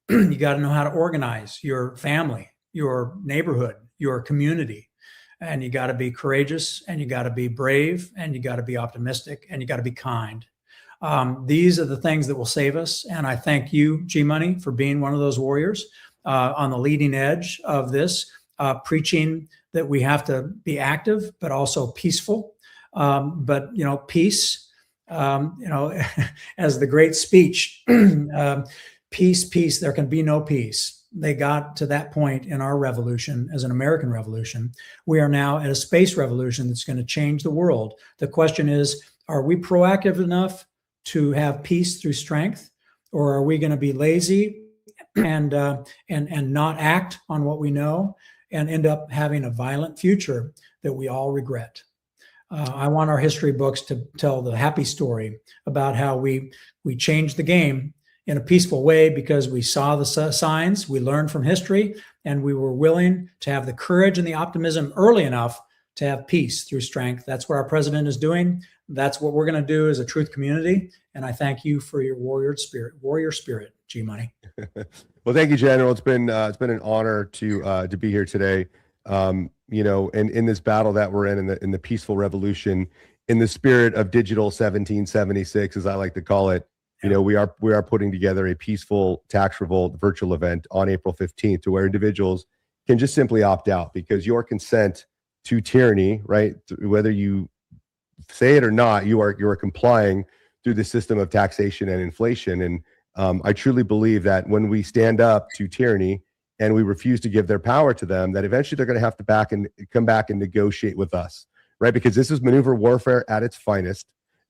You got to know how to organize your family, your neighborhood, your community. And you got to be courageous, and you got to be brave, and you got to be optimistic, and you got to be kind. These are the things that will save us. And I thank you, GMoney, for being one of those warriors on the leading edge of this, preaching that we have to be active, but also peaceful. But, peace, as the great speech, peace, peace, there can be no peace. They got to that point in our revolution as an American revolution. We are now at a space revolution that's going to change the world. The question is, are we proactive enough to have peace through strength, or are we going to be lazy and not act on what we know and end up having a violent future that we all regret? I want our history books to tell the happy story about how we changed the game in a peaceful way because we saw the signs, we learned from history, and we were willing to have the courage and the optimism early enough to have peace through strength. That's what our president is doing. That's what we're going to do as a truth community. And I thank you for your warrior spirit, GMoney. Well, thank you, General. It's been an honor to be here today. And in this battle that we're in the peaceful revolution, in the spirit of digital 1776, as I like to call it, we are putting together a peaceful tax revolt virtual event on April 15th to where individuals can just simply opt out, because your consent to tyranny, right, whether you say it or not, you are complying through the system of taxation and inflation. And I truly believe that when we stand up to tyranny and we refuse to give their power to them, that eventually they're going to have to come back and negotiate with us, right? Because this is maneuver warfare at its finest.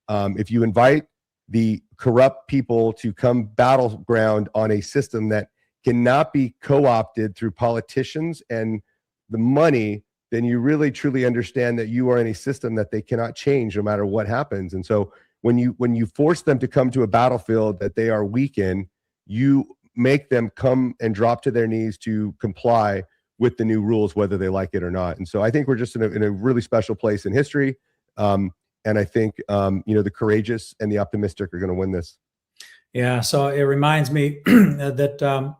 If you invite the corrupt people to come battleground on a system that cannot be co-opted through politicians and the money, then you really truly understand that you are in a system that they cannot change no matter what happens. And so when you force them to come to a battlefield that they are weak in, you make them come and drop to their knees to comply with the new rules, whether they like it or not. And so I think we're just in a really special place in history. And I think, the courageous and the optimistic are going to win this. Yeah. So it reminds me that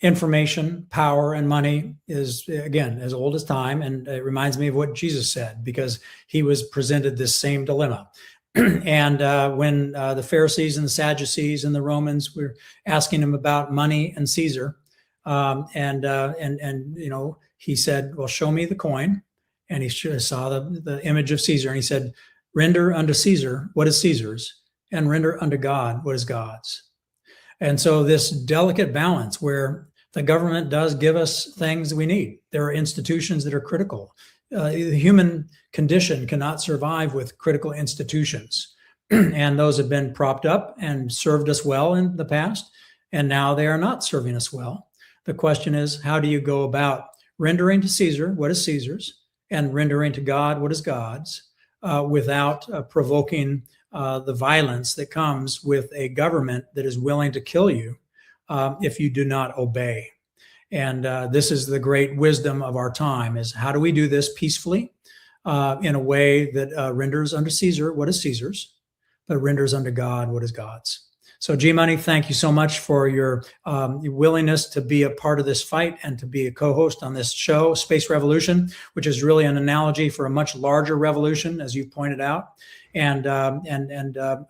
information, power, and money is, again, as old as time. And it reminds me of what Jesus said, because he was presented this same dilemma. And when the Pharisees and the Sadducees and the Romans were asking him about money and Caesar, he said, well, show me the coin. And he saw the image of Caesar, and he said, render unto Caesar what is Caesar's, and render unto God what is God's. And so this delicate balance where the government does give us things we need. There are institutions that are critical. the human condition cannot survive with critical institutions. And those have been propped up and served us well in the past, and now they are not serving us well. The question is, how do you go about rendering to Caesar what is Caesar's and rendering to God what is God's, without provoking the violence that comes with a government that is willing to kill you if you do not obey. And this is the great wisdom of our time, is how do we do this peacefully in a way that renders unto Caesar what is Caesar's, but renders unto God what is God's. So GMoney, thank you so much for your willingness to be a part of this fight and to be a co-host on this show, Space Revolution, which is really an analogy for a much larger revolution, as you've pointed out, and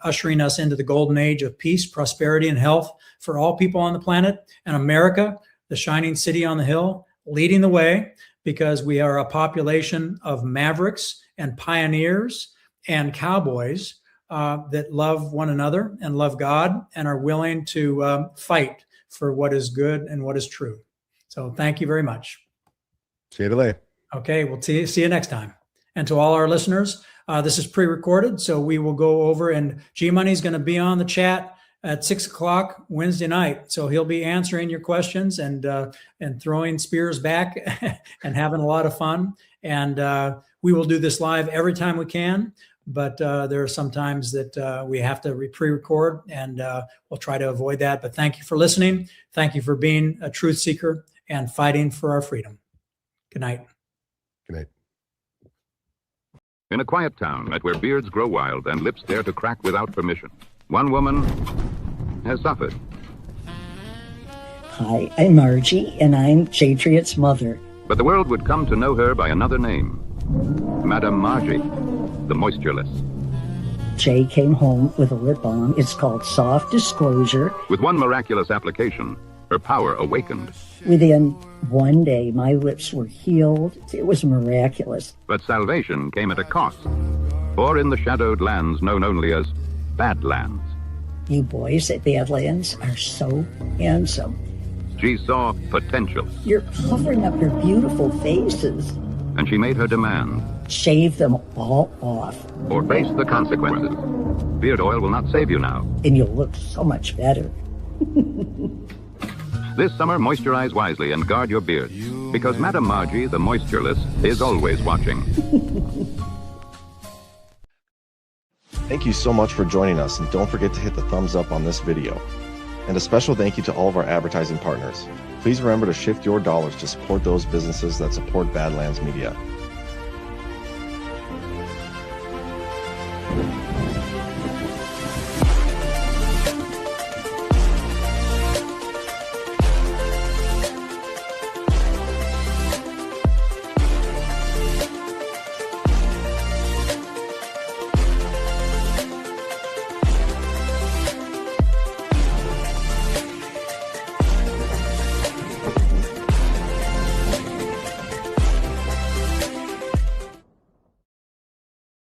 ushering us into the golden age of peace, prosperity, and health for all people on the planet. And America, the shining city on the hill, leading the way, because we are a population of mavericks and pioneers and cowboys that love one another and love God and are willing to fight for what is good and what is true. So thank you very much. See you later. Okay, we'll see you next time. And to all our listeners, this is pre-recorded, so we will go over, and GMoney is going to be on the chat at 6 o'clock Wednesday night. So he'll be answering your questions and throwing spears back and having a lot of fun. And we will do this live every time we can. But there are some times that we have to pre-record, and we'll try to avoid that. But thank you for listening. Thank you for being a truth seeker and fighting for our freedom. Good night. Good night. In a quiet town where beards grow wild and lips dare to crack without permission, one woman has suffered. Hi, I'm Margie, and I'm Jadriet's mother. But the world would come to know her by another name, Madame Margie, the moistureless. Jay came home with a lip balm. It's called Soft Disclosure. With one miraculous application, her power awakened. Within one day, my lips were healed. It was miraculous. But salvation came at a cost. For in the shadowed lands known only as Badlands, You boys at Badlands are so handsome. she saw potential, You're covering up your beautiful faces. and she made her demand, Shave them all off, or face the consequences. Beard oil will not save you now. and you'll look so much better. This summer, moisturize wisely and guard your beard, because Madame Margie, the moistureless, is always watching. Thank you so much for joining us, and don't forget to hit the thumbs up on this video. And a special thank you to all of our advertising partners. Please remember to shift your dollars to support those businesses that support Badlands Media.